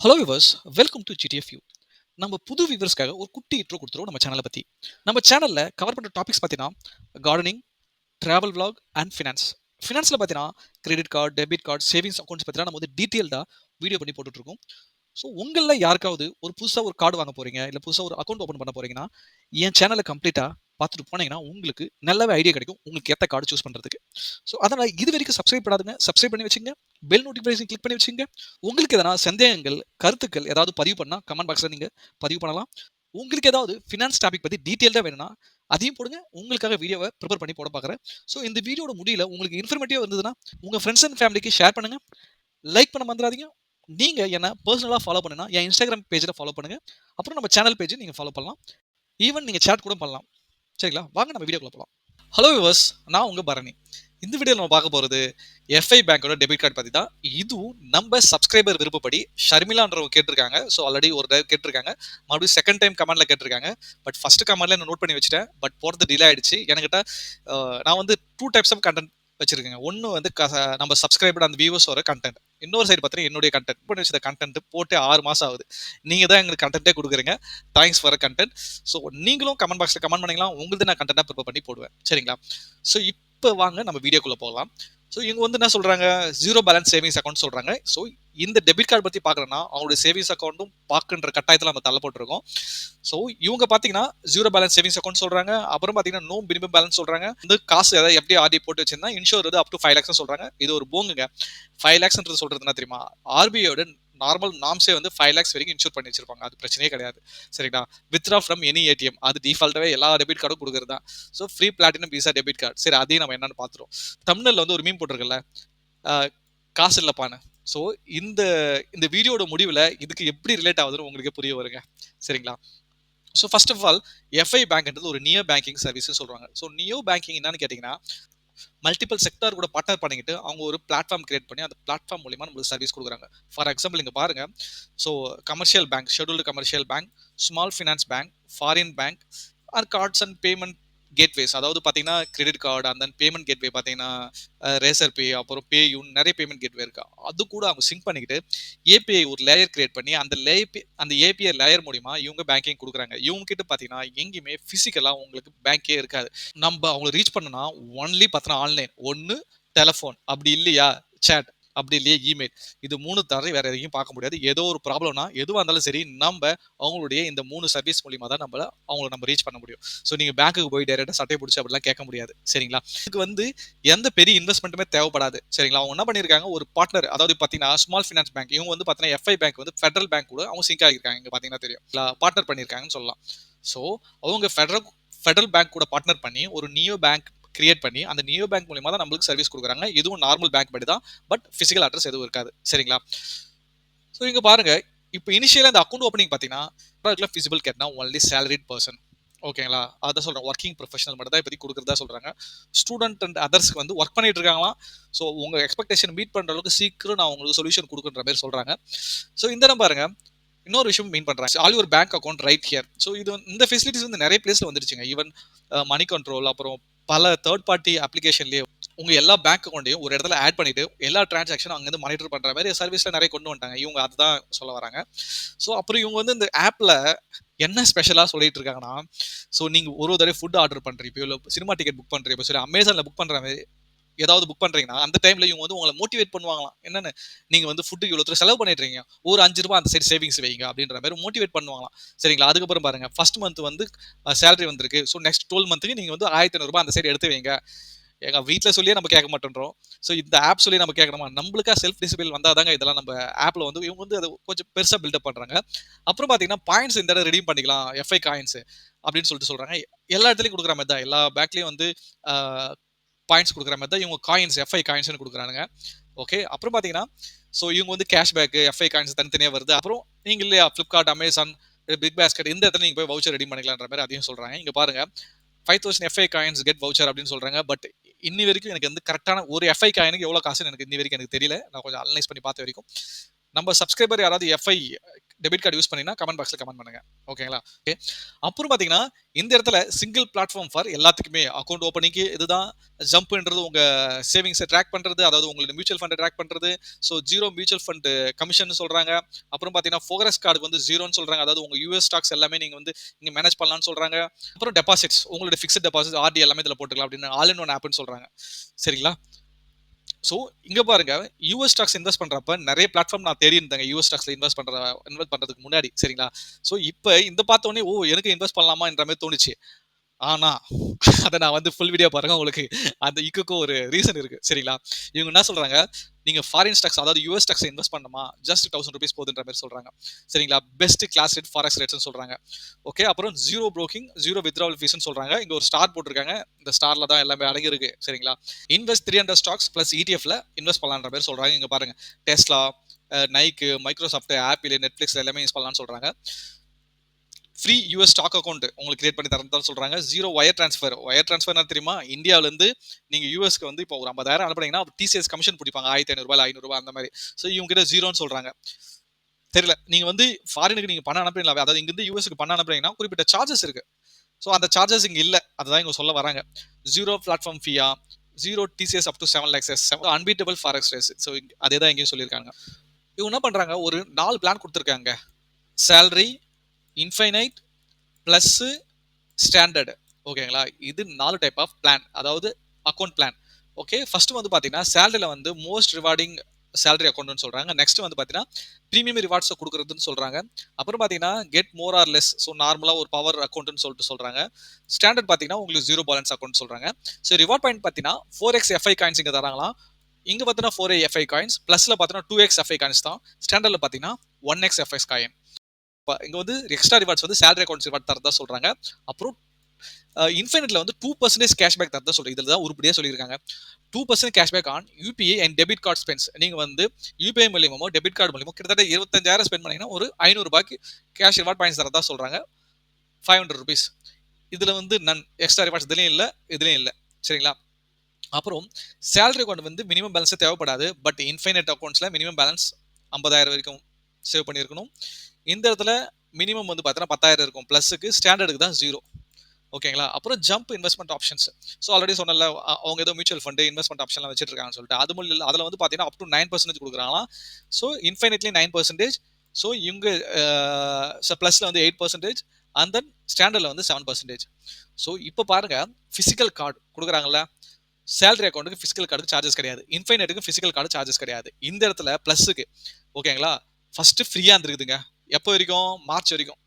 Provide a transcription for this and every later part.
Hello viewers, welcome to GDF you. நம்ம புது வியூவர்ஸ்க்காக ஒரு குட்டி இன்ட்ரோ கொடுத்துருவோம் நம்ம சேனலை பற்றி. நம்ம சேனலில் கவர் பண்ணுற டாபிக்ஸ் பார்த்தீங்கன்னா gardening, travel vlog and finance. ஃபினான்ஸில் பார்த்தீங்கன்னா credit card, debit card, savings accounts பார்த்தீங்கன்னா நம்ம வந்து டீட்டெயில்டாக வீடியோ பண்ணி போட்டுட்ருக்கோம். ஸோ உங்களில் யாருக்காவது ஒரு புதுசாக ஒரு கார்டு வாங்க போகிறீங்க, இல்லை புதுசாக ஒரு அக்கௌண்ட் ஓப்பன் பண்ண போகிறீங்கன்னா என் சேனலை கம்ப்ளீட்டாக பார்த்துட்டு போனீங்கன்னா உங்களுக்கு நல்லாவே ஐடியா கிடைக்கும் உங்களுக்கு ஏற்ற கார்டு சூஸ் பண்ணுறதுக்கு. ஸோ அதனால் இது வரைக்கும் சப்ஸ்கிரைப் பண்ணாதுங்க, சப்ஸ்கிரைப் பண்ணி வச்சுங்க. பெல் நோட்டிஃபிகேஷன் கிளிக் பண்ணி வச்சுங்க. உங்களுக்கு எதனா சந்தேகங்கள், கருத்துக்கள் ஏதாவது பதிவு பண்ணால் கமெண்ட் பாக்ஸில் நீங்கள் பதிவு பண்ணலாம். உங்களுக்கு ஏதாவது ஃபினான்ஸ் டாபிக் பற்றி டீட்டெயில்டாக வேணும்னா அதையும் போடுங்க. உங்களுக்காக வீடியோவை ப்ரிப்பேர் பண்ணி போட பார்க்குறேன். ஸோ இந்த வீடியோட முடியல உங்களுக்கு இன்ஃபர்மேட்டிவாக இருந்ததுன்னா உங்கள் ஃப்ரெண்ட்ஸ் அண்ட் ஃபேமிலிக்கு ஷேர் பண்ணுங்கள். லைக் பண்ண மறந்துடாதீங்க. நீங்கள் என்ன பர்சனலாக ஃபாலோ பண்ணுன்னா என் இன்ஸ்டாகிராம் பேஜில் ஃபாலோ பண்ணுங்கள். அப்புறம் நம்ம சேனல் பேஜை நீங்கள் ஃபாலோ பண்ணலாம். ஈவன் நீங்கள் சேட் கூட பண்ணலாம். சரிங்களா? வாங்க நம்ம வீடியோக்குள்ள போகலாம். ஹலோ விவர்ஸ், நான் உங்கள் பரணி. இந்த வீடியோவில் நம்ம பார்க்க போகிறது எஃப்ஐ பேங்கோட டெபிட் கார்டு பற்றி தான். இதுவும் நம்ம சப்ஸ்கிரைபர் விருப்பப்படி ஷர்மிலான்றவங்க கேட்டிருக்காங்க. ஸோ ஆல்ரெடி ஒரு தடவை கேட்டிருக்காங்க, மறுபடியும் செகண்ட் டைம் கமெண்ட்ல கேட்டிருக்காங்க. பட் ஃபர்ஸ்ட் கமெண்ட்ல நான் நோட் பண்ணி வச்சுட்டேன். பட் போகிறது டிலே ஆயிடுச்சு. என்கிட்ட நான் வந்து 2 டைப்ஸ் ஆஃப் கண்டென்ட் வச்சிருக்கேங்க. ஒன்று வந்து நம்ம சப்ஸ்கிரைபர் அந்த வியூவர்ஸோட கண்டென்ட், இன்னொரு சைடு பார்த்தீங்கன்னா என்னுடைய கண்டென்ட். பண்ணி வச்ச கண்டென்ட் போட்டு 6 மாதம் ஆகுது. நீங்கள் தான் எங்களுக்கு கண்டென்ட்டே கொடுக்குறீங்க. Thanks for content. ஸோ நீங்களும் கமெண்ட் பாக்ஸில் கமெண்ட் பண்ணிக்கலாம். உங்களுக்கு நான் கண்டென்ட்டாக ப்ரிப்பேர் பண்ணி போடுவேன். சரிங்களா? ஸோ இப்போ வாங்க நம்ம வீடியோக்குள்ளே போகலாம். ஸோ இவங்க வந்து என்ன சொல்கிறாங்க, ஜீரோ பேலன்ஸ் சேவிங்ஸ் அக்கௌண்ட் சொல்கிறாங்க. ஸோ இந்த டெபிட் கார்டு பற்றி பார்க்கணும்னா அவங்களுடைய சேவிங்ஸ் அக்கௌண்ட்டும் பார்க்குன்ற கட்டாயத்தில் நம்ம தள்ளப்பட்டிருக்கோம். ஸோ இவங்க பார்த்தீங்கன்னா ஜீரோ பேலன்ஸ் சேவிங்ஸ் அக்கௌண்ட் சொல்கிறாங்க. அப்புறம் பார்த்தீங்கன்னா நோ மினிமம் பேலன்ஸ் சொல்கிறாங்க. இந்த காசு ஏதாவது எப்படி ஆர்டி போட்டு வச்சிருந்தா இன்ஷூர் வந்து அப் டு 5 lakhs சொல்கிறாங்க. இது ஒரு போங்குங்க. 5 lakhsன்றது சொல்கிறது என்ன தெரியுமா? ஆர்பிஐயோட நார்மல் நார்ம்ஸே வந்து 5 lakhs வரைக்கும் இன்ஷூர் பண்ணி வச்சிருப்பாங்க. அது பிரச்சனையே கிடையாது. சரிங்களா? வித்ரா ஃப்ரம் எனி ஏடிஎம், அது டிஃபால்ட்டாவே எல்லா டெபிட் கார்டும் கொடுக்குறது தான். So free platinum visa debit card. சரி, அதையும் நம்ம என்னன்னு பார்த்துருவோம். தமிழ்ல வந்து ஒரு மீம் போட்டிருக்கல, காசு இல்லப்பான்னு. ஸோ இந்த இந்த வீடியோட முடிவில் இதுக்கு எப்படி ரிலேட் ஆகுதுன்னு உங்களுக்கு புரிய வருங்க. சரிங்களா? So first of all Fi பேங்க்ன்றது ஒரு நியோ பேங்கிங் சர்வீஸ் சொல்றாங்க. ஸோ நியோ பேங்கிங் என்னன்னு கேட்டிங்கன்னா மல்டிபிள் செக்டார் கூட பார்ட்னர் பண்ணிக்கிட்டு அவங்க ஒரு பிளாட்ஃபார்ம் கிரியேட் பண்ணி அந்த பிளாட்ஃபார்ம் மூலியமா நம்மளுக்கு சர்வீஸ் கொடுக்குறாங்க. ஃபார் எக்ஸாம்பிள் இங்க பாருங்க. So commercial bank, scheduled commercial bank, small finance bank, foreign bank are cards and payment gateways. அதாவது பார்த்தீங்கன்னா கிரெடிட் கார்டு அந்த பேமெண்ட் கேட்வே பார்த்தீங்கன்னா ரேசர் பே, அப்புறம் பேயூன், நிறைய பேமெண்ட் கேட்வே இருக்கு. அது கூட அவங்க சிங்க் பண்ணிக்கிட்டு ஏபிஐ ஒரு லேயர் கிரியேட் பண்ணி அந்த ஏபிஐ லேயர் மூலியமா இவங்க பேங்கிங் கொடுக்குறாங்க. இவங்க கிட்ட பார்த்தீங்கன்னா எங்கேயுமே பிசிக்கலா உங்களுக்கு பேங்கே இருக்காது. நம்ம அவங்களை ரீச் பண்ணனா ஒன்லி பார்த்தீங்கன்னா ஆன்லைன், ஒன்று டெலஃபோன், அப்படி இல்லையா சேட், அப்படி இல்லையா இமெயில். இது 3 தவிர வேற எதையும் பார்க்க முடியாது. ஏதோ ஒரு ப்ராப்ளம்னா எதுவாக இருந்தாலும் சரி நம்ம அவங்களுடைய இந்த 3 சர்வீஸ் மூலியமா தான் அவங்களை நம்ம ரீச் பண்ண முடியும். ஸோ நீங்க பேங்க்குக்கு போய் டைரக்டா சட்டையை பிடிச்சி அப்படிலாம் கேட்க முடியாது. சரிங்களா? இதுக்கு வந்து எந்த பெரிய இன்வெஸ்ட்மெண்ட்டுமே தேவைப்படாது. சரிங்களா? அவங்க என்ன பண்ணியிருக்காங்க, ஒரு பார்ட்னர், அதாவது பார்த்தீங்கன்னா ஸ்மால் ஃபினான்ஸ் பேங்க், இவங்க வந்து பார்த்தீங்கன்னா எஃப்ஐ பேங்க் வந்து ஃபெடரல் பேங்க் கூட அவங்க சிங்க் ஆகியிருக்காங்க. இங்க பார்த்தீங்கன்னா தெரியும், பார்ட்னர் பண்ணியிருக்காங்கன்னு சொல்லலாம். ஸோ அவங்க ஃபெடரல் பேங்க் கூட பார்ட்னர் பண்ணி ஒரு நியோ பேங்க் கிரியேட் பண்ணி அந்த நியோ பேங்க் மூலமா தான் நம்மளுக்கு சர்வீஸ் கொடுக்குறாங்க. இதுவும் நார்மல் பேங்க் படி தான். பட் பிசிக்கல் அட்ரஸ் எதுவும் இருக்காது. சரிங்களா? ஸோ இங்க பாருங்க, இப்போ இனிஷியலா இந்த அக்கௌண்ட் ஓப்பனிங் பார்த்தீங்கன்னா ஃபிசிபிள் கேட்னா ஒன்லி சேலரிட் பர்சன். ஓகேங்களா? அதான் சொல்றேன், ஒர்க்கிங் ப்ரொஃபஷனல் மட்டும் தான் இப்போதைக்கு கொடுக்குறதா சொல்றாங்க. ஸ்டூடெண்ட் அண்ட் அதர்ஸ்க்கு வந்து ஒர்க் பண்ணிட்டு இருக்காங்களாம். ஸோ உங்க எக்ஸ்பெக்டேஷன் மீட் பண்ற அளவுக்கு சீக்கிரம் நான் உங்களுக்கு சொல்யூஷன் கொடுக்குற மாதிரி சொல்றாங்க. ஸோ இந்த இடம் பாருங்க, இன்னொரு விஷயம் மீன் பண்றாங்க, all your bank account right here. So இது இந்த ஃபெசிலிட்டிஸ் வந்து நிறைய பிளேஸ்ல வந்துருச்சுங்க. ஈவன் மணி கண்ட்ரோல், அப்புறம் பல தேர்ட் பார்ட்டி அப்ளிகேஷன்லேயே உங்க எல்லா பேங்க் அக்கௌண்ட்டையும் ஒரு இடத்துல ஆட் பண்ணிட்டு எல்லா டிரான்சாக்ஷனும் அங்கேருந்து மானிட்டர் பண்ற மாதிரி சர்வீஸ்ல நிறைய கொண்டு வந்துட்டாங்க. இவங்க அதுதான் சொல்ல வராங்க. ஸோ அப்புறம் இவங்க வந்து இந்த ஆப்ல என்ன ஸ்பெஷலா சொல்லிட்டு இருக்காங்கன்னா, ஸோ நீங்க ஒரு தடவை ஃபுட் ஆர்டர் பண்றீங்க, இல்லை சினிமா டிக்கெட் புக் பண்றீங்க, சரி அமேசான்ல புக் பண்ற மாதிரி ஏதாவது புக் பண்றீங்கன்னா அந்த டைம்ல இவங்க வந்து உங்களை மோட்டிவேட் பண்ணுவாங்களாம். என்னன்னு, நீங்க வந்து ஃபுட்டுக்கு இவ்வளோ செலவு பண்ணிட்டு இருக்கீங்க, ஒரு 5 ரூபாய் அந்த சைடு சேவிங்ஸ் வைங்க அப்படின்ற மாதிரி மோட்டிவேட் பண்ணுவாங்களாம். சரிங்களா? அதுக்கப்புறம் பாருங்க, ஃபர்ஸ்ட் மந்த் வந்து சேலரி வந்திருக்கு. ஸோ நெக்ஸ்ட் 12 மந்த்துக்கு நீங்க வந்து 1500 ரூபாய் அந்த சைடு எடுத்து வைங்க. எங்க வீட்டில் சொல்லியே நம்ம கேட்க மாட்டேன்றோம். ஸோ இந்த ஆப் சொல்லி நம்ம கேட்கணுமா? நம்மளுக்கா செல்ஃப் டிசிப்ளின் வந்தாதாங்க இதெல்லாம் நம்ம ஆப்ல வந்து இவங்க வந்து அதை கொஞ்சம் பெருசா பில்டப் பண்றாங்க. அப்புறம் பாத்தீங்கன்னா பாயிண்ட்ஸ் இந்த இடம் ரெடீம் பண்ணிக்கலாம், எஃப்ஐ காயின்ஸ் அப்படின்னு சொல்லிட்டு சொல்றாங்க. எல்லா இடத்துலயும் கொடுக்குற மாதிரி தான், எல்லா பேங்க்லயும் வந்து பாயிண்ட்ஸ் கொடுக்குற மாதிரி தான் இவங்க காயின்ஸ், எஃப்ஐ காயின்ஸ்னு கொடுக்குறாங்க. ஓகே. அப்புறம் பார்த்தீங்கன்னா, ஸோ இவங்க வந்து கேஷ்பேக், எஃப்ஐ காயின்ஸ் தனித்தனியாக வருது. அப்புறம் நீங்க இல்லையா ஃப்ளிப்கார்ட், அமேசான், பிக் பாஸ்கெட் இந்த இடத்துல நீங்க போய் வவுச்சர் ரெடி பண்ணிக்கலான்ற மாதிரி அதையும் சொல்றாங்க. இங்க பாருங்க, 5000 எஃப்ஐ காயின்ஸ் கெட் வவுச்சர் அப்படின்னு சொல்றாங்க. பட் இன்னி வரைக்கும் எனக்கு வந்து கரெக்டான ஒரு எஃப்ஐ காயினுக்கு எவ்வளவு காசுன்னு எனக்கு இன்னி வரைக்கும் எனக்கு தெரியல. நான் கொஞ்சம் அனலைஸ் பண்ணி பார்த்த வரைக்கும் நம்ம சப்ஸ்கிரைபர் யாராவது எஃப்ஐ டெபிட் கார்டு யூஸ் பண்ணீங்கன்னா கமெண்ட் பாக்ஸ்ல கமெண்ட் பண்ணுங்க. ஓகேங்களா? ஓகே. அப்புறம் பாத்தீங்கன்னா இந்த இடத்துல சிங்கிள் பிளாட்ஃபார்ம் ஃபார் எல்லாத்துக்குமே அக்கௌண்ட் ஓப்பனிங்க்கு இதுதான். ஜம்ப்ன்றது உங்க சேவிங்ஸை ட்ராக் பண்றது, அதாவது உங்களோட மியூச்சுவல் ஃபண்டை ட்ராக் பண்றது. So zero mutual fund commission சொல்றாங்க. அப்புறம் பாத்தீங்கன்னா ஃபோகரஸ் கார்டுக்கு வந்து ஜீரோன்னு சொல்றாங்க. அதாவது உங்க யூஎஸ் ஸ்டாக்ஸ் எல்லாமே நீங்க வந்து இங்க மேனேஜ் பண்ணலாம்னு சொல்றாங்க. அப்புறம் டெபாசிட்ஸ் உங்களோட ஃபிக்ஸ்ட் டெபாசிட் ஆர்டி எல்லாமே இதுல போட்டுக்கலாம் அப்படின்னு ஆல் இன் ஒன் ஆப்னு சொல்றாங்க. சரிங்களா? ஸோ இங்க பாருங்க, யூஎஸ் ஸ்டாக்ஸ் இன்வெஸ்ட் பண்றப்ப நிறைய பிளாட்ஃபார்ம் நான் தேடி இருந்தேங்க. யூஎஸ் ஸ்டாக்ஸ்ல இன்வெஸ்ட் பண்றதுக்கு முன்னாடி. சரிங்களா? ஸோ இப்போ இந்த பார்த்த உடனே ஓ எனக்கு இன்வெஸ்ட் பண்ணலாமான்ற மாதிரி தோணுச்சு. ஆனா அத நான் வந்து ஃபுல் வீடியோ பாருங்க. உங்களுக்கு அந்த இக்குக்கும் ஒரு ரீசன் இருக்கு. சரிங்களா? இவங்க என்ன சொல்றாங்க, நீங்க ஃபாரின் ஸ்டாக்ஸ் அதாவது யூஎஸ் ஸ்டாக்ஸ் இன்வெஸ்ட் பண்ணணுமா ஜஸ்ட் ₹1000 போதுன்ற மாதிரி சொல்றாங்க. சரிங்களா? பெஸ்ட் கிளாஸ் ரேட் ஃபாரெக்ஸ் ரேட்ஸ்னு சொல்றாங்க. ஓகே. அப்புறம் ஜீரோ ப்ரோக்கிங், ஜீரோ வித்ட்ராவல் ஃபீஸ்னு சொல்றாங்க. இங்க ஒரு ஸ்டார் போட்டிருக்காங்க. இந்த ஸ்டார்ல தான் எல்லாமே அடங்கி இருக்கு. சரிங்களா? இன்வெஸ்ட் 300 ஸ்டாக்ஸ் பிளஸ் இடிஎஃப்ல இன்வெஸ்ட் பண்ணலான்ற மாதிரி சொல்றாங்க. இங்க பாருங்க, Tesla, Nike, Microsoft, apple, Netflix எல்லாமே யூஸ் பண்ணலாம்னு சொல்றாங்க. ஃப்ரீ யூஎஸ் ஸ்டாக் அக்கௌண்ட் உங்களுக்கு கிரியேட் பண்ணி தரதான் சொல்றாங்க. Zero wire transfer. வயர் ட்ரான்ஸ்ஃபர்னா தெரியுமா? இந்தியாவில இருந்து நீங்க யூஎஸ்க்கு வந்து இப்போ ஒரு 50,000 அனுப்புனீங்கன்னா டிசிஎஸ் கமிஷன் பிடிப்பாங்க. ₹1500 ₹500 அந்த மாதிரி. ஸோ இவங்க கிட்ட ஜீரோன்னு சொல்றாங்க. தெரியல. நீங்க வந்து ஃபாரினுக்கு நீங்க பணம் அனுப்புறீங்களா, அதாவது இங்கிருந்து யூஎஸ்க்கு பணம் அனுப்புறீங்கன்னா குறிப்பிட்ட சார்ஜஸ் இருக்கு. ஸோ அந்த சார்ஜஸ் இங்க இல்ல. அதுதான் இவங்க சொல்ல வராங்க. ஜீரோ பிளாட்ஃபார்ம் ஃபீயா, zero TCS up to 7 lakhs, unbeatable forex rates. So அதே தான் இங்கேயும் சொல்லியிருக்காங்க. இவங்க என்ன பண்றாங்க, ஒரு 4 பிளான் கொடுத்துருக்காங்க. Salary, infinite, plus standard. ஓகேங்களா? இது 4 டைப் ஆஃப் பிளான், அதாவது அக்கௌண்ட் பிளான். ஓகே. ஃபர்ஸ்ட் வந்து பாத்தீங்கன்னா சேலரியில வந்து மோஸ்ட் ரிவார்டிங் சேலரி அக்கௌண்ட்னு சொல்றாங்க. நெக்ஸ்ட் வந்து பாத்தீங்கன்னா பிரீமியம் ரிவார்ட்ஸ் கொடுக்குறதுன்னு சொல்றாங்க. அப்புறம் பாத்தீங்கன்னா get more or less, so நார்மலா ஒரு பவர் அக்கௌண்ட்னு சொல்றாங்க. ஸ்டாண்டர்ட் பாத்தீங்கன்னா உங்களுக்கு ஜீரோ பேலன்ஸ் அக்கௌண்ட் சொல்றாங்க. ஸோ ரிவார்ட் பாயிண்ட் பாத்தீங்கன்னா 4x FI காயின்ஸ் இங்க தராங்களாம். இங்க பாத்தீங்கன்னா 4A FI காயின்ஸ், பிளஸ்ல பாத்தீங்கன்னா 2x FI காயின்ஸ் தான். ஸ்டாண்டர்ட்ல பாத்தீங்கன்னா 1x FI காயின். இங்க வந்து எக்ஸ்ட்ரா ரிவார்ட்ஸ் வந்து சேலரி அக்கௌண்ட்ஸ் ரிவார்ட் தரதா சொல்றாங்க. அப்புறம் இன்ஃபினிட்ல வந்து 2% கேஷ்பேக் தரதா சொல்றாங்க. இதுல தான் உருப்படியா சொல்லியிருக்காங்க. 2% cashback on UPI and debit card spends. நீங்க வந்து யூபிஐ மூலியமோ டெபிட் கார்டு மூலியமோ கிட்டத்தட்ட 25,000 ஸ்பெண்ட் பண்ணீங்கன்னா ஒரு ₹500 கேஷ் ரிவார்ட் பாயிண்ட்ஸ் தரதா சொல்றாங்க. ₹500. இதுல வந்து நன் எக்ஸ்ட்ரா ரிவார்ட்ஸ் இதுலயும் இல்ல, இதுலயும் இல்ல. சரிங்களா? அப்புறம் சேலரி அக்கௌண்ட் வந்து மினிமம் பேலன்ஸ் தேவைப்படாது. பட் இன்ஃபைனைட் அக்கௌண்ட்ஸ்ல மினிமம் பேலன்ஸ் 50,000 வரைக்கும் சேவ் பண்ணியிருக்கணும். இந்த இடத்துல மினிமம் வந்து பார்த்தீங்கன்னா 10,000 இருக்கும். பிளஸுக்கு ஸ்டாண்டர்டுக்கு தான் ஜீரோ. ஓகேங்களா? அப்புறம் jump investment options. So already சொன்னல, அவங்க ஏதோ மியூச்சுவல் ஃபண்ட் இன்வெஸ்ட்மெண்ட் ஆப்ஷன்லாம் வச்சிட்டு இருக்காங்கன்னு சொல்லிட்டு. அது மூலம் இல்ல, அதில் வந்து பார்த்தீங்கன்னா அப் டு 9% கொடுக்குறாங்களாம். So infinitely 9%. ஸோ இவங்க ப்ளஸ்ல வந்து 8% அண்ட் தென் ஸ்டாண்டர்ட்ல வந்து 7%. ஸோ இப்போ பாருங்க, பிசிக்கல் கார்டு கொடுக்குறாங்கல்ல, சேலரி அக்கௌண்ட்டுக்கு பிசிக்கல் கார்டுக்கு சார்ஜஸ் கிடையாது. இன்ஃபைனைட்டுக்கு பிசிக்கல் கார்டு சார்ஜஸ் கிடையாது. இந்த இடத்துல பிளஸுக்கு ஓகேங்களா, ஃபர்ஸ்ட் ஃப்ரீயா இருந்துருக்குதுங்க. எப்போ வரைக்கும்? மார்ச் வரைக்கும்.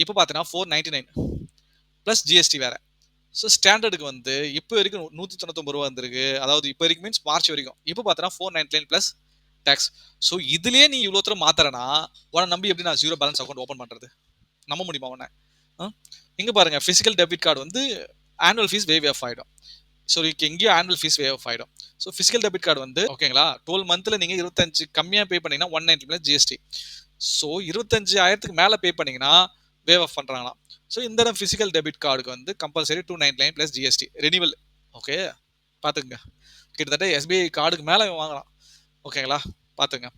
இப்போ பார்த்தீங்கன்னா 499 பிளஸ் ஜிஎஸ்டி வேற. ஸோ ஸ்டாண்டர்டுக்கு வந்து இப்போ வரைக்கும் ₹199 வந்திருக்கு. அதாவது இப்போ வரைக்கும் மீன்ஸ் மார்ச் வரைக்கும். இப்போ பார்த்தீங்கன்னா 499 பிளஸ் டேக்ஸ். ஸோ இதுலயே நீ இவ்வளோ தூரம் மாத்துறனா உன நம்பி எப்படி நான் ஜீரோ பேலன்ஸ் அக்கௌண்ட் ஓப்பன் பண்றது? நம்ப முடியுமா உன்ன? இங்க பாருங்க, பிசிக்கல் டெபிட் கார்டு வந்து ஆனுவல் ஃபீஸ் வேவ் ஆஃப் ஆயிடும். ஸோ எங்கேயும் ஆனுவல் ஃபீஸ் வேவ் ஆஃப் ஆயிடும். ஸோ பிசிக்கல் டெபிட் கார்டு வந்து ஓகேங்களா, 12 மந்த்ல நீங்க 25 கம்மியா பே பண்ணீங்கன்னா 190 பிளஸ் ஜிஎஸ்டி. ஸோ 25,000க்கு மேல பே பண்ணீங்கன்னா வேவ் ஆஃப் பண்றாங்களாம். ஸோ இந்த இடம் பிசிக்கல் டெபிட் கார்டுக்கு வந்து compulsory 299 plus GST renewal. Okay, பாத்துங்க. கிட்டத்தட்ட எஸ்பிஐ கார்டுக்கு மேல வாங்கலாம். ஓகேங்களா? பாத்துங்க.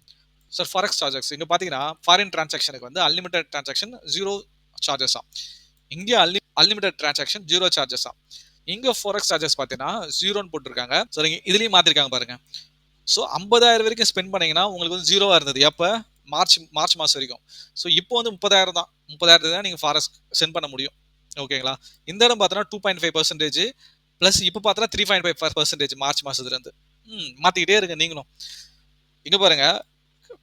சார் ஃபாரெக்ஸ் சார்ஜஸ் இங்க பாத்தீங்கன்னா ஃபாரின் டிரான்சாக்ஷனுக்கு வந்து அன்லிமிட்டட் டிரான்சாக்ஷன் ஜீரோ சார்ஜஸா. இங்க அன்லிமிட்டட் டிரான்சாக்ஷன் ஜீரோ சார்ஜஸா. இங்க ஃபாரெக்ஸ் சார்ஜஸ் பாத்தீங்கன்னா ஜீரோன்னு போட்டிருக்காங்க. சரிங்க, இதுலயும் மாத்திருக்காங்க பாருங்க. ஸோ 50,000 வரைக்கும் ஸ்பெண்ட் பண்ணீங்கன்னா உங்களுக்கு வந்து ஜீரோவா இருந்தது. எப்போ? மார்ச் மாசம் வரைக்கும். ஸோ இப்போ வந்து 30,000 தான். 30,000 தான் நீங்க ஃபாரெக்ஸ் சென்ட் பண்ண முடியும். ஓகேங்களா? இந்த இடம் பார்த்தோன்னா 2.5% பிளஸ் இப்போ பார்த்தோன்னா 3.5% மார்ச் மாசத்துல இருந்து. மாத்திக்கிட்டே இருங்க நீங்களும். இங்க பாருங்க,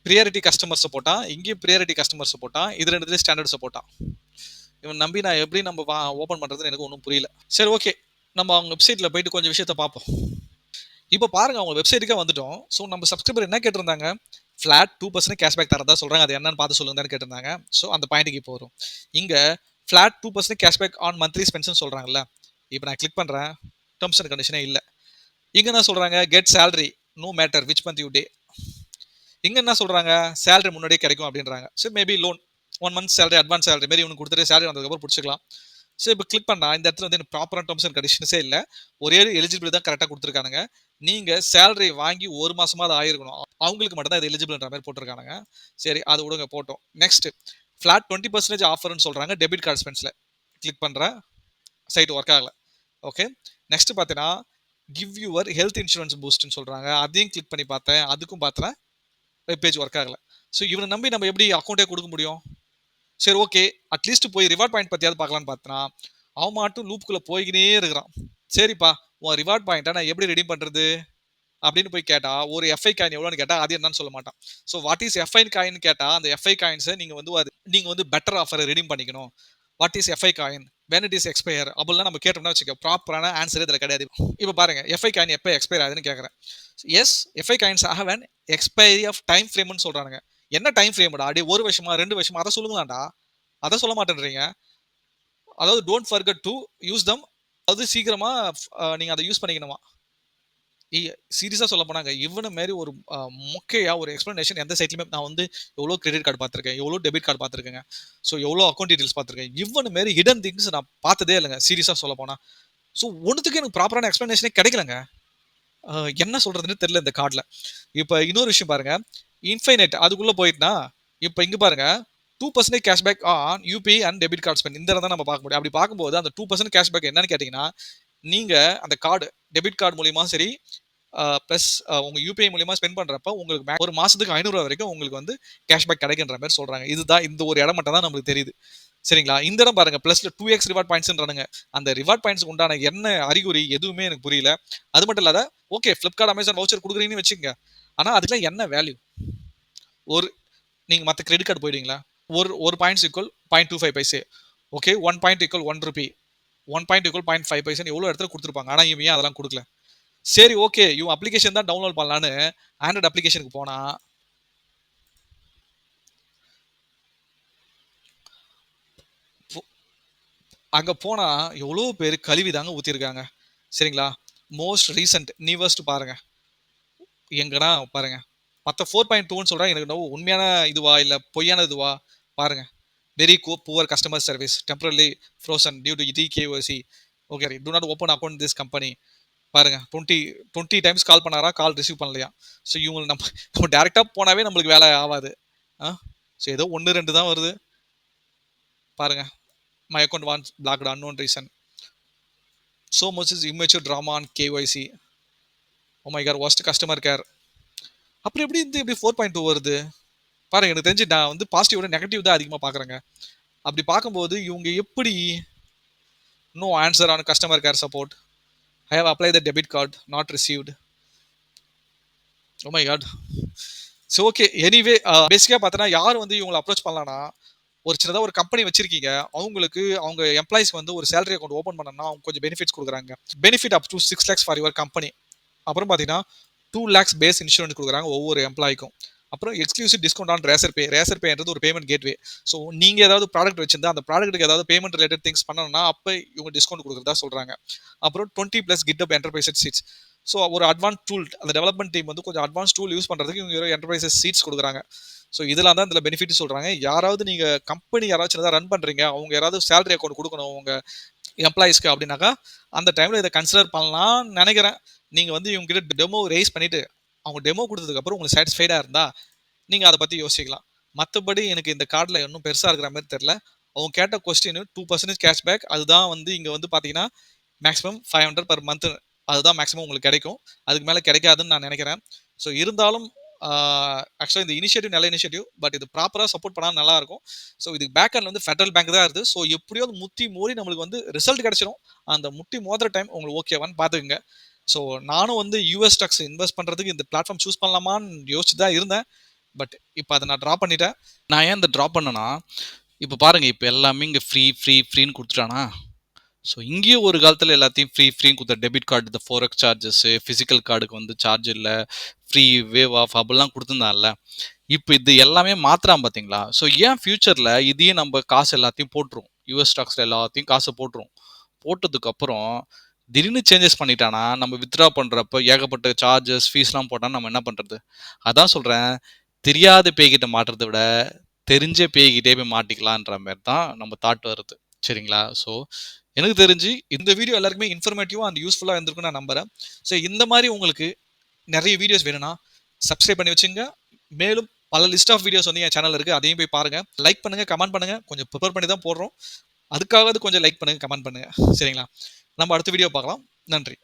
ப்ரியாரிட்டி கஸ்டமர் சப்போர்ட்டா, இங்கேயும் ப்ரியாரிட்டி கஸ்டமர் சப்போர்ட்டா, இது ரெண்டுலேயும் ஸ்டாண்டர்ட் சப்போர்ட்டா. இவன் நம்பி நான் எப்படி நம்ம ஓப்பன் பண்றதுன்னு எனக்கு ஒன்றும் புரியல. சரி, ஓகே, நம்ம அவங்க வெப்சைட்ல போயிட்டு கொஞ்சம் விஷயத்த பார்ப்போம். இப்போ பாருங்க, அவங்க வெப்சைட்டுக்கே வந்துட்டோம். ஸோ நம்ம சப்ஸ்கிரைபர் என்ன கேட்டிருந்தாங்க? ஃபிளாட் 2% கேஷ்பேக் தரதா சொல்றாங்க. அது என்னன்னு பார்த்து சொல்லுங்கன்னு கேட்டிருந்தாங்க. ஸோ அந்த பாயிண்ட்டுக்கு இப்போ வரும். இங்க ஃபிளாட் 2% கேஷ்பேக் ஆன் மந்த்லி ஸ்பென்ஸ்னு சொல்றாங்கல்ல. இப்போ நான் கிளிக் பண்றேன். டெர்ம்ஸ் அண்ட் கண்டிஷனே இல்லை. இங்க என்ன சொல்றாங்க? Get salary no matter which month you day. இங்க என்ன சொல்றாங்க? சேலரி முன்னாடியே கிடைக்கும் அப்படின்றாங்க. So maybe loan 1 month salary advance salary மாரி இவனுக்கு கொடுத்துட்டு சேலரி வந்ததுக்கப்புறம் பிடிச்சிக்கலாம். ஸோ இப்போ கிளிக் பண்ணா இந்த இடத்துல வந்து ப்ராப்பரான டெர்ம்ஸ் அண்ட் கண்டிஷன்ஸே இல்லை. ஒரே எலிஜிபிலிட்டி தான் கரெக்டாக கொடுத்துருக்கானுங்க. நீங்க சேலரி வாங்கி 1 மாசமாவது ஆயிருக்கணும். அவங்களுக்கு மட்டும் தான் இது எலிஜிபிள்ன்ற மாரி போட்டுருக்கானுங்க. சரி அது விடுங்க போட்டும். நெக்ஸ்ட் ஃபிளாட் 20% ஆஃபர்ன்னு சொல்றாங்க டெபிட் கார்ட் ஸ்பெண்ட்ஸ்ல. கிளிக் பண்றேன். சைட் ஒர்க் ஆகல. ஓகே. நெக்ஸ்ட் பார்த்தீங்கன்னா, கிவ் யுவர் ஹெல்த் இன்சூரன்ஸ் பூஸ்ட்ன்னு சொல்றாங்க. அதையும் கிளிக் பண்ணி பார்த்தேன். அதுக்கும் பார்த்தேன் வெப் பேஜ் ஒர்க் ஆகல. ஸோ இவன நம்பி நம்ம எப்படி அக்கவுண்டே குடுக்க முடியும்? சரி ஓகே. அட்லீஸ்ட் போய் ரிவார்ட் பாயிண்ட் பத்தியாவது பார்க்கலான்னு பார்த்தனா, அவன் மாட்டும் லூப்குள்ள போய்க்கினே இருக்கிறான். சரிப்பா, உன் ரிவார்ட் பாயிண்ட்ட நான் எப்படி ரெடீம் பண்றது? அப்படின்னு போய் கேட்டா, ஒரு எஃப்ஐ காயின் எவ்வளோன்னு கேட்டா, அது என்னன்னு சொல்ல மாட்டான். ஸோ வாட் இஸ் எஃப்ஐ காயின்னு கேட்டா, அந்த எஃப்ஐ காயின்ஸ நீங்க வந்து பெட்டர் ஆஃபர ரெடீம் பண்ணிக்கணும். What is FI coin? When it is expire? அப்படிலாம் நம்ம கேட்டோம்னா வச்சுக்க, ப்ராப்பரான ஆன்சர் இதுல கிடையாது. இப்ப பாருங்க, எஃப்ஐ காயின் எப்ப எக்ஸ்பயர் ஆகுதுன்னு கேட்கறேன். Yes, Fi coins have an expiry of time ஃப்ரேம்னு சொல்றானுங்க. என்ன டைம் ஃப்ரேம்டா? டேய் 1 வருஷமா, 2 வருஷமா அத சொல்லுங்களான்டா. அத சொல்ல மாட்டேன்றீங்க. அதாவது don't forget to use them. அது சீக்கிரமா நீங்க அத யூஸ் பண்ணிக்கணுமா. சீரியஸா சொல்ல போனாங்க இவன மாரி ஒரு மொக்கையா ஒரு எக்ஸ்பிளனேஷன் எந்த சைட்லயுமே நான் வந்து எவ்வளோ கிரெடிட் கார்டு பார்த்துருக்கேன், எவ்வளோ டெபிட் கார்டு பார்த்துருக்கேங்க. ஸோ எவ்வளோ அக்கௌண்ட் டீடைல்ஸ் பார்த்துருக்கேன். இவன மாரி ஹிடன் திங்ஸ் நான் பார்த்ததே இல்லைங்க. சீரியஸா சொல்ல போனா. ஸோ ஒன்றுத்துக்கு எனக்கு ப்ராப்பரான எக்ஸ்பிளனேஷனே கிடைக்கலங்க. என்ன சொல்றதுன்னு தெரியல இந்த கார்டில். இப்போ இன்னொரு விஷயம் பாருங்க, இன்ஃபைனைட் அதுக்குள்ள போயிட்டுனா, இப்போ இங்க பாருங்க 2% cashback on UPI and debit card spend இந்த தான் நம்ம பார்க்க முடியும். அப்படி பார்க்கும்போது அந்த 2% கேஷ்பேக் என்னன்னு கேட்டீங்கன்னா, நீங்க அந்த கார்டு டெபிட் கார்டு மூலியமா சரி ப்ளஸ் உங்க யூபிஐ மூலியமா ஸ்பெண்ட் பண்றப்ப உங்களுக்கு ஒரு மாசத்துக்கு ரூ. 500 வரைக்கும் உங்களுக்கு வந்து கேஷ்பேக் கிடைக்குன்ற மாதிரி சொல்றாங்க. இதுதான் இந்த ஒரு இடம் மட்டும் தான் நம்மளுக்கு தெரியுது. சரிங்களா? இந்த இடம் பாருங்க பிளஸ்ல 2x ரிவார்ட் பாயிண்ட்ஸ்ன்றானுங்க. அந்த ரிவார்ட் பாயிண்ட்ஸ்க்கு உண்டான என்ன அறிகுறி எதுவுமே எனக்கு புரியல. அது மட்டும் இல்லாத ஓகே Flipkart, Amazon வவுச்சர் குடுக்குறீங்கன்னு வச்சுக்கங்க. ஆனா அதுக்கெல்லாம் என்ன வேல்யூ? ஒரு நீங்க மத்த கிரெடிட் கார்டு போயிடுவீங்களா? ஒரு points equal 0.25 paise. Okay 1 point equal 1 rupee. 1 point equal 0.5 பைசேன்னு எவ்வளோ இடத்துல குடுத்துருப்பாங்க. ஆனா இவன் ஏன் அதெல்லாம் குடுக்கல? சரி ஓகே இவன் அப்ளிகேஷன் தான் டவுன்லோட் பண்ணலான்னு ஆண்ட்ராய்டு அப்ளிகேஷனுக்கு போனா அங்க போனா எவ்வளோ பேர் கழுவி தாங்க ஊத்திருக்காங்க. சரிங்களா? மோஸ்ட் ரீசென்ட் நியூவஸ்ட் பாருங்க. எங்கடா பாருங்க. மத்த 4.2ன்னு சொல்றாங்க. எனக்கு என்னவோ உண்மையான இதுவா இல்ல பொய்யான இதுவா பாருங்க. Very poor customer service temporarily frozen due to DKYC. Okay do not open account this company. பாருங்க 20 டைம்ஸ் கால் பண்ணாரா கால் ரிசீவ் பண்ணலையா. ஸோ இவங்க நம்ம டேரெக்டாக போனாவே நம்மளுக்கு வேலை ஆகாது. ஸோ ஏதோ 1 2 தான் வருது. பாருங்க my account once blocked unknown reason. So much is immature drama on KYC. Oh my God worst customer care. அப்புறம் எப்படி இந்த இப்படி 4.2 வருது பாருங்க. எனக்கு தெரிஞ்சு நான் வந்து பாசிட்டிவோட நெகட்டிவ் தான் அதிகமாக பார்க்குறேங்க. அப்படி பார்க்கும்போது இவங்க எப்படி no answer on customer care support. I have apply the debit card not received. Oh my God. So okay anyway பேசிக்காக பார்த்தோன்னா யார் வந்து இவங்களை அப்ரோச் பண்ணலான்னா ஒரு சின்னதாக ஒரு கம்பெனி வச்சிருக்கீங்க. அவங்களுக்கு அவங்க எம்ப்ளாயிஸ்க்கு வந்து ஒரு சேலரி அக்கௌண்ட் ஓப்பன் பண்ணணும்னா அவங்க கொஞ்சம் பெனிஃபிட்ஸ் கொடுக்குறாங்க. Benefit up to 6 lakhs for your company. அப்புறம் பார்த்தீங்கன்னா 2 lakhs பேஸ் இன்சூரன்ஸ் கொடுக்குறாங்க ஒவ்வொரு எம்ப்ளாய்க்கும். அப்புறம் exclusive discount on Razorpay. ரேசர் பேன்றது ஒரு பேமெண்ட் கேட்வே. ஸோ நீங்க ஏதாவது ப்ராடக்ட் வச்சிருந்தா அந்த ப்ராடக்ட்டுக்கு ஏதாவது பேமெண்ட் ரிலேட்டட் திங்ஸ் பண்ணணும்னா அப்போ இவங்க டிஸ்கவுண்ட் கொடுக்குறதா சொல்றாங்க. அப்புறம் 20+ GitHub என்டர்பிரைசஸ் சீட்ஸ். ஸோ ஒரு அட்வான்ஸ் டூல் அந்த டெவலப்மெண்ட் டீம் வந்து கொஞ்சம் அட்வான்ஸ் டூல் யூஸ் பண்றதுக்கு இவங்க என்டர்பிரைசஸ் சீட்ஸ் கொடுக்குறாங்க. ஸோ இதெல்லாம் தான் இதில் பெனிஃபிட் சொல்றாங்க. யாராவது நீங்க கம்பெனி யாராவது சின்னதாக ரன் பண்றீங்க அவங்க யாராவது சேலரி அக்கௌண்ட் கொடுக்கணும் உங்க எம்ப்ளாயிஸ்க்கு அப்படின்னாக்கா அந்த டைம்ல இதை கன்சிடர் பண்ணலாம்னு நினைக்கிறேன். நீங்க வந்து இவங்க கிட்ட டெமோ ரைஸ் பண்ணிட்டு அவங்க டெமோ கொடுத்ததுக்கு அப்புறம் உங்களுக்கு சாட்டிஸ்ஃபைடா இருந்தா நீங்க அதை பத்தி யோசிக்கலாம். மற்றபடி எனக்கு இந்த கார்டில் இன்னும் பெருசா இருக்கிற மாதிரி தெரியல. அவங்க கேட்ட கொஸ்டின் 2% கேஷ்பேக் அதுதான் வந்து இங்க வந்து பாத்தீங்கன்னா மேக்ஸிமம் 500 per month அதுதான் மேக்ஸிமம் உங்களுக்கு கிடைக்கும். அதுக்கு மேல கிடைக்காதுன்னு நான் நினைக்கிறேன். ஸோ இருந்தாலும் ஆக்சுவலாக இந்த இனிஷியேட்டிவ் நல்ல இனிஷியேட்டிவ். பட் இது ப்ராப்பராக சப்போர்ட் பண்ணால் நல்லா இருக்கும். ஸோ இதுக்கு பேக் அண்ட் வந்து ஃபெடரல் பேங்க் தான் இருக்குது. ஸோ எப்படியாவது முத்தி மோதி நம்மளுக்கு வந்து ரிசல்ட் கிடைச்சிடும். அந்த முட்டி மோதுற டைம் உங்களுக்கு ஓகேவான்னு பார்த்துக்குங்க. ஸோ நானும் வந்து யூஎஸ் ஸ்டாக்ஸ் இன்வெஸ்ட் பண்ணுறதுக்கு இந்த பிளாட்ஃபார்ம் சூஸ் பண்ணலாமான்னு யோசிச்சு தான் இருந்தேன். பட் இப்போ அதை நான் ட்ராப் பண்ணிட்டேன். நான் ஏன் இந்த ட்ராப் பண்ணேன்னா இப்போ பாருங்க இப்போ எல்லாமே இங்கே ஃப்ரீன்னு கொடுத்துட்டானா. ஸோ இங்கேயும் ஒரு காலத்தில் எல்லாத்தையும் ஃப்ரீன்னு கொடுத்த டெபிட் கார்டு இந்த ஃபோரெக்ஸ் சார்ஜஸ்ஸு ஃபிசிக்கல் கார்டுக்கு வந்து சார்ஜ் இல்லை ஃப்ரீ வேவ் ஆஃப் அப்படிலாம் கொடுத்துருந்தான்ல. இப்போ இது எல்லாமே மாத்திராம பார்த்தீங்களா. ஸோ ஏன் ஃபியூச்சரில் இதையும் நம்ம காசு எல்லாத்தையும் போட்டுரும் யூஎஸ் ஸ்டாக்ஸில் எல்லாத்தையும் காசு போட்டுரும். போட்டதுக்கு அப்புறம் திடீர்னு சேஞ்சஸ் பண்ணிட்டானா நம்ம வித்ட்ரா பண்ணுறப்ப ஏகப்பட்ட சார்ஜஸ் ஃபீஸ்லாம் போட்டால் நம்ம என்ன பண்ணுறது. அதான் சொல்கிறேன் தெரியாத பேய்கிட்ட மாட்டுறதை விட தெரிஞ்ச பேய்கிட்டே போய் மாட்டிக்கலான்ற மாதிரி தான் நம்ம தாட் வருது. சரிங்களா? ஸோ எனக்கு தெரிஞ்சு இந்த வீடியோ எல்லாருக்குமே இன்ஃபர்மேட்டிவா அண்ட் யூஸ்ஃபுல்லா இருந்திருக்கும்னு நான் நம்புறேன். ஸோ இந்த மாரி உங்களுக்கு நெறைய வீடியோஸ் வேணும்னா, சப்ஸ்கிரைப் பண்ணி வச்சுக்கங்க. மேலும் பல லிஸ்ட் ஆஃப் வீடியோஸ் வந்து என் சேனல்ல இருக்கு. அதையும் போய் பாருங்க. லைக் பண்ணுங்க, கமெண்ட் பண்ணுங்க. கொஞ்சம் பிரிப்பேர் பண்ணி தான் போடுறோம். அதுக்காவது கொஞ்சம் லைக் பண்ணுங்க, கமெண்ட் பண்ணுங்க. சரிங்களா? நம்ம அடுத்த வீடியோ பார்க்கலாம். நன்றி.